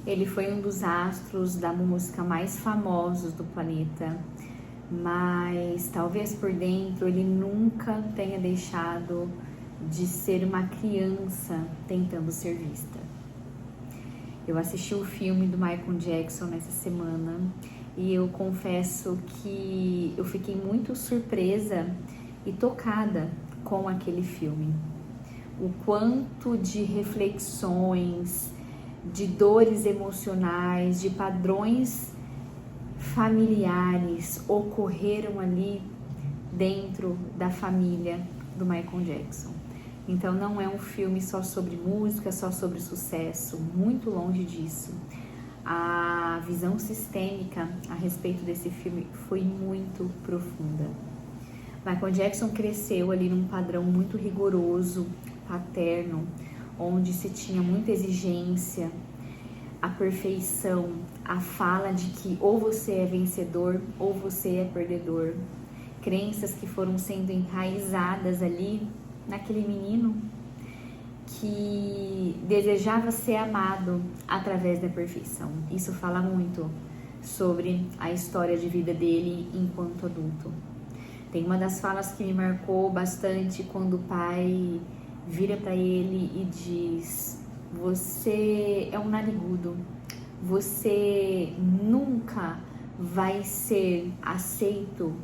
Ele foi um dos astros da música mais famosos do planeta, mas talvez por dentro ele nunca tenha deixado de ser uma criança tentando ser vista. Eu assisti o filme do Michael Jackson nessa semana e eu confesso que eu fiquei muito surpresa e tocada com aquele filme. O quanto de reflexões, de dores emocionais, de padrões familiares ocorreram ali dentro da família do Michael Jackson. Então não é um filme só sobre música, só sobre sucesso, muito longe disso. A visão sistêmica a respeito desse filme foi muito profunda. Michael Jackson cresceu ali num padrão muito rigoroso, paterno, onde se tinha muita exigência, a perfeição, a fala de que ou você é vencedor ou você é perdedor. Crenças que foram sendo enraizadas ali naquele menino que desejava ser amado através da perfeição. Isso fala muito sobre a história de vida dele enquanto adulto. Tem uma das falas que me marcou bastante quando o pai vira para ele e diz: você é um narigudo, você nunca vai ser aceito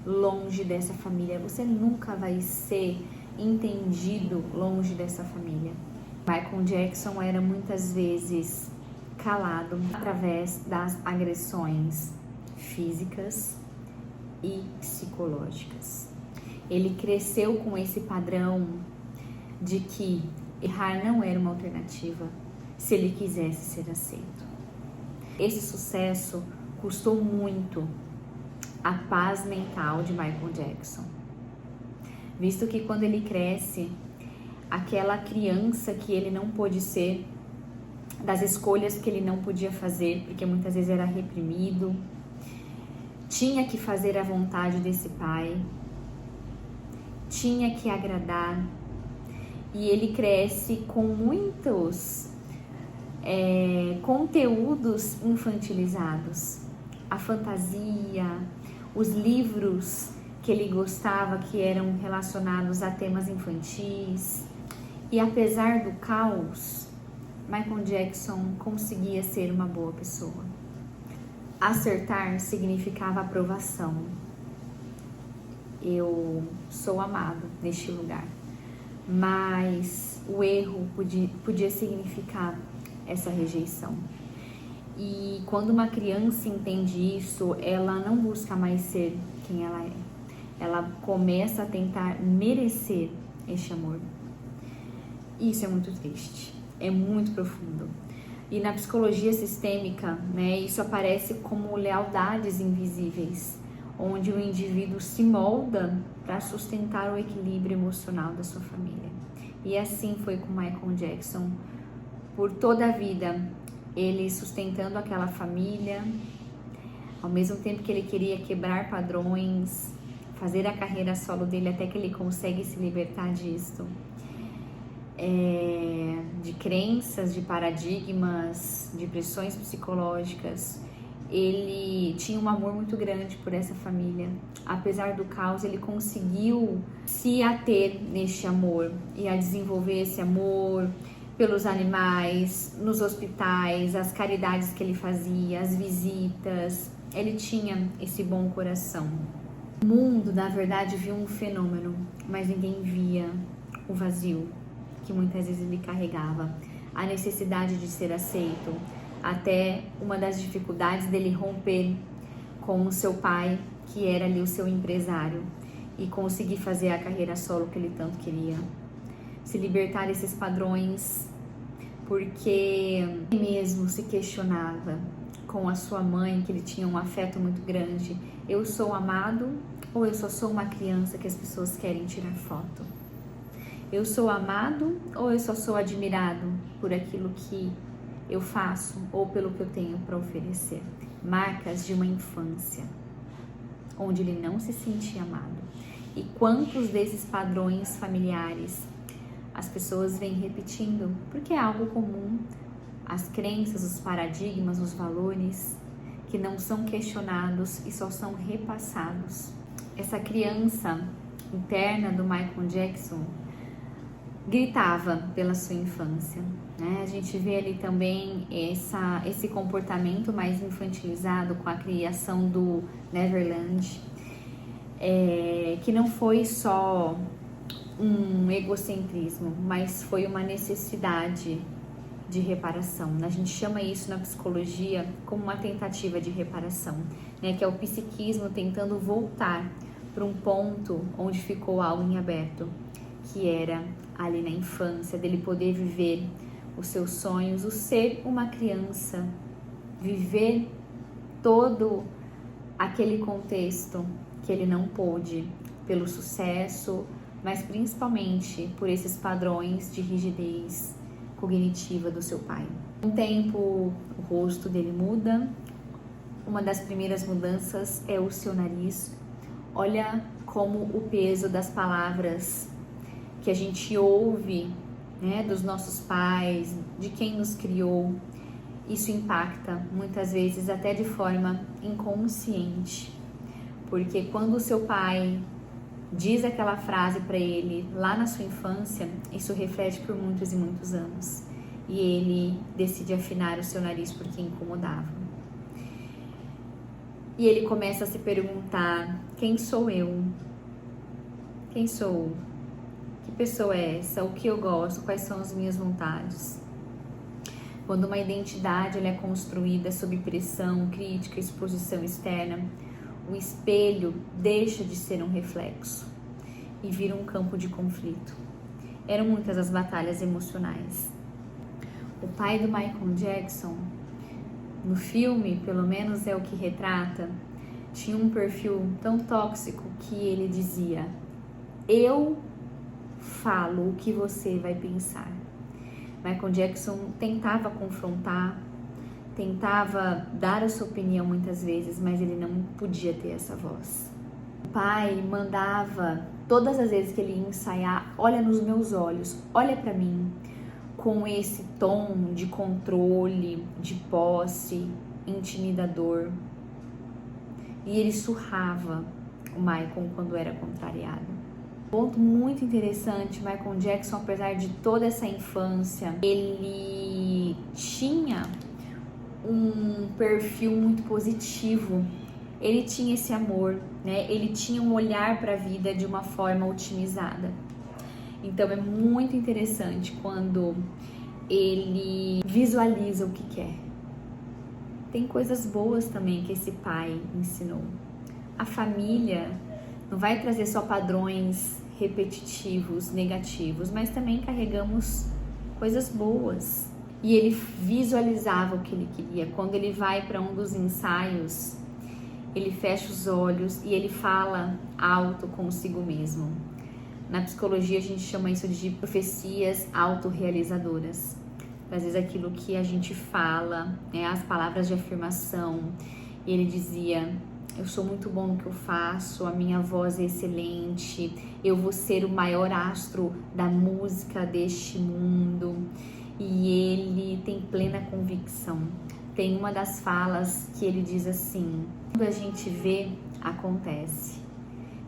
longe dessa família, você nunca vai ser entendido longe dessa família. Michael Jackson era muitas vezes calado através das agressões físicas e psicológicas. Ele cresceu com esse padrão de que errar não era uma alternativa se ele quisesse ser aceito. Esse sucesso custou muito a paz mental de Michael Jackson, visto que quando ele cresce, aquela criança que ele não pôde ser, das escolhas que ele não podia fazer, porque muitas vezes era reprimido, tinha que fazer a vontade desse pai, tinha que agradar, e ele cresce com muitos conteúdos infantilizados, a fantasia, os livros que ele gostava que eram relacionados a temas infantis. E apesar do caos, Michael Jackson conseguia ser uma boa pessoa. Acertar significava aprovação. Eu sou amado neste lugar. Mas o erro podia significar essa rejeição. E quando uma criança entende isso, ela não busca mais ser quem ela é. Ela começa a tentar merecer este amor. Isso é muito triste, é muito profundo. E na psicologia sistêmica, isso aparece como lealdades invisíveis, onde o indivíduo se molda para sustentar o equilíbrio emocional da sua família. E assim foi com Michael Jackson por toda a vida, ele sustentando aquela família, ao mesmo tempo que ele queria quebrar padrões, fazer a carreira solo dele até que ele consegue se libertar disso, de crenças, de paradigmas, de pressões psicológicas. Ele tinha um amor muito grande por essa família. Apesar do caos, ele conseguiu se ater neste amor e a desenvolver esse amor pelos animais, nos hospitais, as caridades que ele fazia, as visitas. Ele tinha esse bom coração. O mundo, na verdade, viu um fenômeno, mas ninguém via o vazio que muitas vezes ele carregava, a necessidade de ser aceito, até uma das dificuldades dele romper com o seu pai, que era ali o seu empresário, e conseguir fazer a carreira solo que ele tanto queria. Se libertar desses padrões, porque ele mesmo se questionava com a sua mãe, que ele tinha um afeto muito grande: eu sou amado ou eu só sou uma criança que as pessoas querem tirar foto? Eu sou amado ou eu só sou admirado por aquilo que eu faço ou pelo que eu tenho para oferecer? Marcas de uma infância onde ele não se sentia amado. E quantos desses padrões familiares as pessoas vêm repetindo, porque é algo comum as crenças, os paradigmas, os valores que não são questionados e só são repassados. Essa criança interna do Michael Jackson gritava pela sua infância, né? A gente vê ali também esse comportamento mais infantilizado com a criação do Neverland, que não foi só um egocentrismo, mas foi uma necessidade de reparação. A gente chama isso na psicologia como uma tentativa de reparação, né? Que é o psiquismo tentando voltar para um ponto onde ficou algo em aberto, que era ali na infância, dele poder viver os seus sonhos, o ser uma criança, viver todo aquele contexto que ele não pôde pelo sucesso, mas principalmente por esses padrões de rigidez cognitiva do seu pai. Com o tempo, o rosto dele muda. Uma das primeiras mudanças é o seu nariz. Olha como o peso das palavras que a gente ouve, né, dos nossos pais, de quem nos criou, isso impacta muitas vezes até de forma inconsciente, porque quando o seu pai diz aquela frase para ele lá na sua infância, isso reflete por muitos e muitos anos, e ele decide afinar o seu nariz porque incomodava. E ele começa a se perguntar: quem sou eu? Quem sou? Que pessoa é essa? O que eu gosto? Quais são as minhas vontades? Quando uma identidade ela é construída sob pressão, crítica, exposição externa, o espelho deixa de ser um reflexo e vira um campo de conflito. Eram muitas as batalhas emocionais. O pai do Michael Jackson, no filme, pelo menos é o que retrata, tinha um perfil tão tóxico que ele dizia: eu falo o que você vai pensar. Michael Jackson tentava confrontar, tentava dar a sua opinião muitas vezes, mas ele não podia ter essa voz. O pai mandava, todas as vezes que ele ia ensaiar: olha nos meus olhos, olha para mim, com esse tom de controle, de posse, intimidador. E ele surrava o Michael quando era contrariado. Ponto muito interessante, Michael Jackson, apesar de toda essa infância, ele tinha um perfil muito positivo. Ele tinha esse amor, né? Ele tinha um olhar para a vida de uma forma otimizada. Então é muito interessante quando ele visualiza o que quer. Tem coisas boas também que esse pai ensinou. A família não vai trazer só padrões repetitivos, negativos, mas também carregamos coisas boas. E ele visualizava o que ele queria. Quando ele vai para um dos ensaios, ele fecha os olhos e ele fala alto consigo mesmo. Na psicologia a gente chama isso de profecias autorrealizadoras. Às vezes aquilo que a gente fala, né, as palavras de afirmação. E ele dizia: eu sou muito bom no que eu faço, a minha voz é excelente, eu vou ser o maior astro da música deste mundo. E ele tem plena convicção. Tem uma das falas que ele diz assim: quando a gente vê, acontece.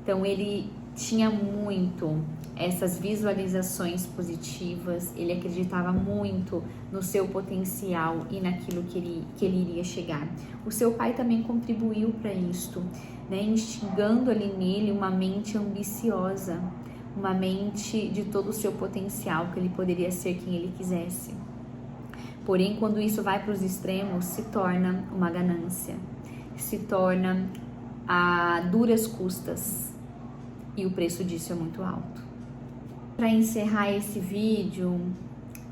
Então ele tinha muito essas visualizações positivas, ele acreditava muito no seu potencial e naquilo que ele iria chegar. O seu pai também contribuiu para isto, né? Instigando ali nele uma mente ambiciosa, uma mente de todo o seu potencial, que ele poderia ser quem ele quisesse. Porém, quando isso vai para os extremos, se torna uma ganância, se torna a duras custas, e o preço disso é muito alto. Para encerrar esse vídeo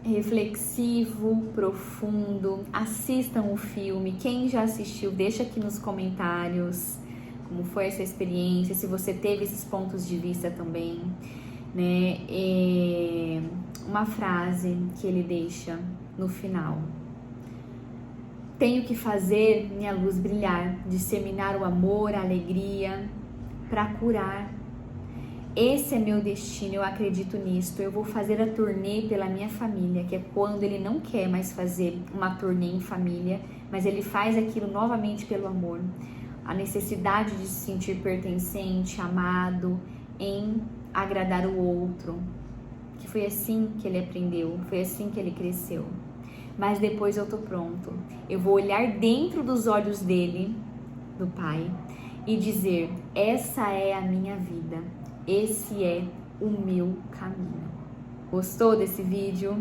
reflexivo, profundo, assistam o filme. Quem já assistiu, deixa aqui nos comentários como foi essa experiência, se você teve esses pontos de vista também, né? Uma frase que ele deixa no final: tenho que fazer minha luz brilhar, disseminar o amor, a alegria, para curar. esse é meu destino, eu acredito nisso, eu vou fazer a turnê pela minha família, que é quando ele não quer mais fazer uma turnê em família, mas ele faz aquilo novamente pelo amor. A necessidade de se sentir pertencente, amado, em agradar o outro, que foi assim que ele aprendeu, foi assim que ele cresceu. Mas depois eu tô pronto, eu vou olhar dentro dos olhos dele, do pai, e dizer, essa é a minha vida, esse é o meu caminho. Gostou desse vídeo?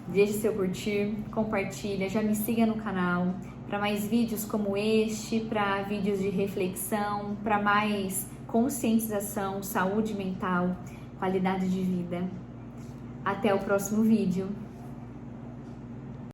Deixe seu curtir, compartilha, já me siga no canal para mais vídeos como este, para vídeos de reflexão, para mais conscientização, saúde mental, qualidade de vida. Até o próximo vídeo.